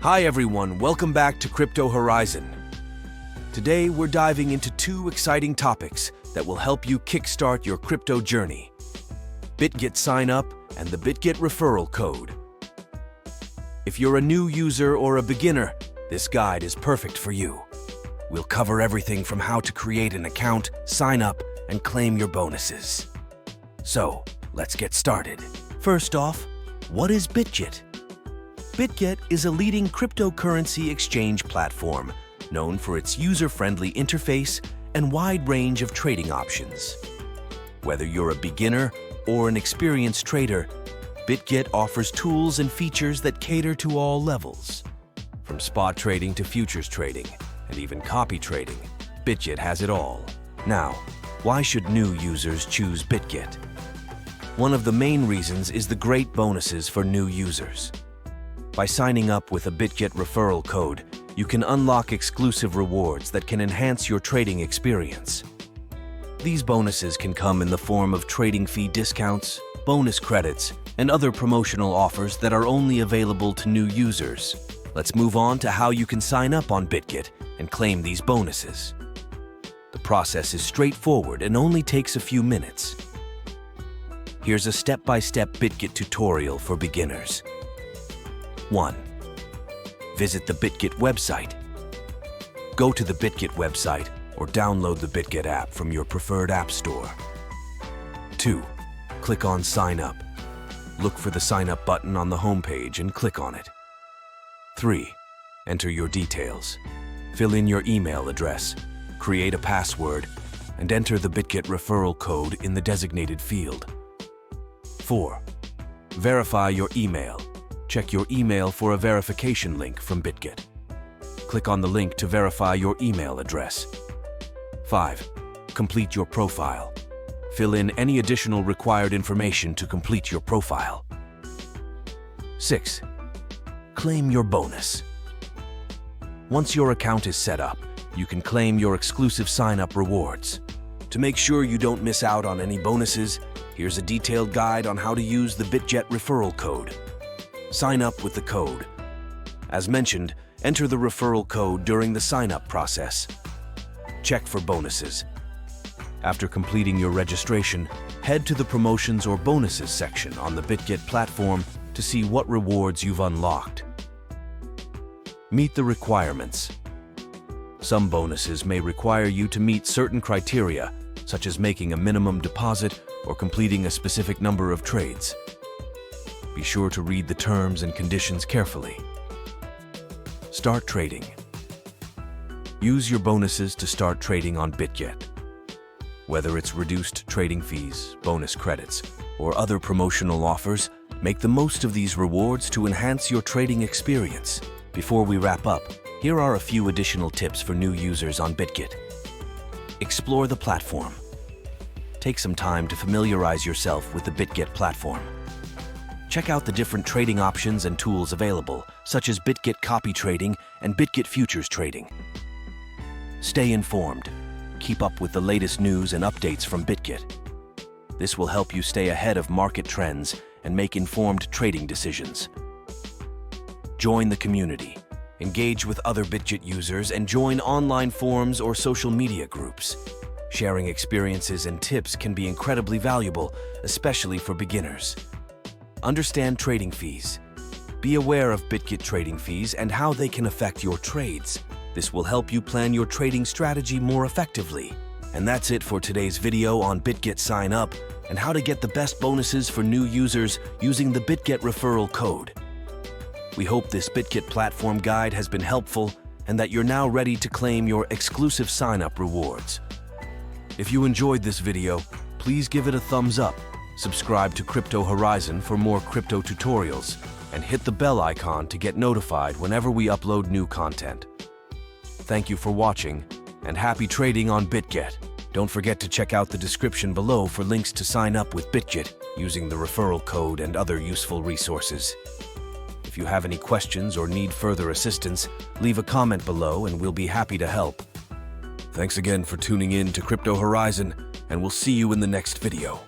Hi everyone, welcome back to Crypto Horizon. Today we're diving into two exciting topics that will help you kickstart your crypto journey. Bitget sign up and the Bitget referral code. If you're a new user or a beginner, this guide is perfect for you. We'll cover everything from how to create an account, sign up, and claim your bonuses. So, let's get started. First off, what is Bitget? Bitget is a leading cryptocurrency exchange platform known for its user-friendly interface and wide range of trading options. Whether you're a beginner or an experienced trader, Bitget offers tools and features that cater to all levels. From spot trading to futures trading, and even copy trading, Bitget has it all. Now, why should new users choose Bitget? One of the main reasons is the great bonuses for new users. By signing up with a Bitget referral code, you can unlock exclusive rewards that can enhance your trading experience. These bonuses can come in the form of trading fee discounts, bonus credits, and other promotional offers that are only available to new users. Let's move on to how you can sign up on Bitget and claim these bonuses. The process is straightforward and only takes a few minutes. Here's a step-by-step Bitget tutorial for beginners. 1. Visit the Bitget website. Go to the Bitget website or download the Bitget app from your preferred app store. 2. Click on Sign Up. Look for the Sign Up button on the homepage and click on it. 3. Enter your details. Fill in your email address, create a password, and enter the Bitget referral code in the designated field. 4. Verify your email. Check your email for a verification link from Bitget. Click on the link to verify your email address. 5. Complete your profile. Fill in any additional required information to complete your profile. 6. Claim your bonus. Once your account is set up, you can claim your exclusive sign-up rewards. To make sure you don't miss out on any bonuses, here's a detailed guide on how to use the Bitget referral code. Sign up with the code. As mentioned, enter the referral code during the sign-up process. Check for bonuses. After completing your registration, head to the Promotions or Bonuses section on the Bitget platform to see what rewards you've unlocked. Meet the requirements. Some bonuses may require you to meet certain criteria, such as making a minimum deposit or completing a specific number of trades. Be sure to read the terms and conditions carefully. Start trading. Use your bonuses to start trading on Bitget. Whether it's reduced trading fees, bonus credits, or other promotional offers, make the most of these rewards to enhance your trading experience. Before we wrap up, here are a few additional tips for new users on Bitget. Explore the platform. Take some time to familiarize yourself with the Bitget platform. Check out the different trading options and tools available, such as Bitget copy trading and Bitget futures trading. Stay informed. Keep up with the latest news and updates from Bitget. This will help you stay ahead of market trends and make informed trading decisions. Join the community. Engage with other Bitget users and join online forums or social media groups. Sharing experiences and tips can be incredibly valuable, especially for beginners. Understand trading fees. Be aware of Bitget trading fees and how they can affect your trades. This will help you plan your trading strategy more effectively. And that's it for today's video on Bitget sign up and how to get the best bonuses for new users using the Bitget referral code. We hope this Bitget platform guide has been helpful and that you're now ready to claim your exclusive sign-up rewards. If you enjoyed this video, please give it a thumbs up. Subscribe to Crypto Horizon for more crypto tutorials, and hit the bell icon to get notified whenever we upload new content. Thank you for watching, and happy trading on Bitget. Don't forget to check out the description below for links to sign up with Bitget using the referral code and other useful resources. If you have any questions or need further assistance, leave a comment below and we'll be happy to help. Thanks again for tuning in to Crypto Horizon, and we'll see you in the next video.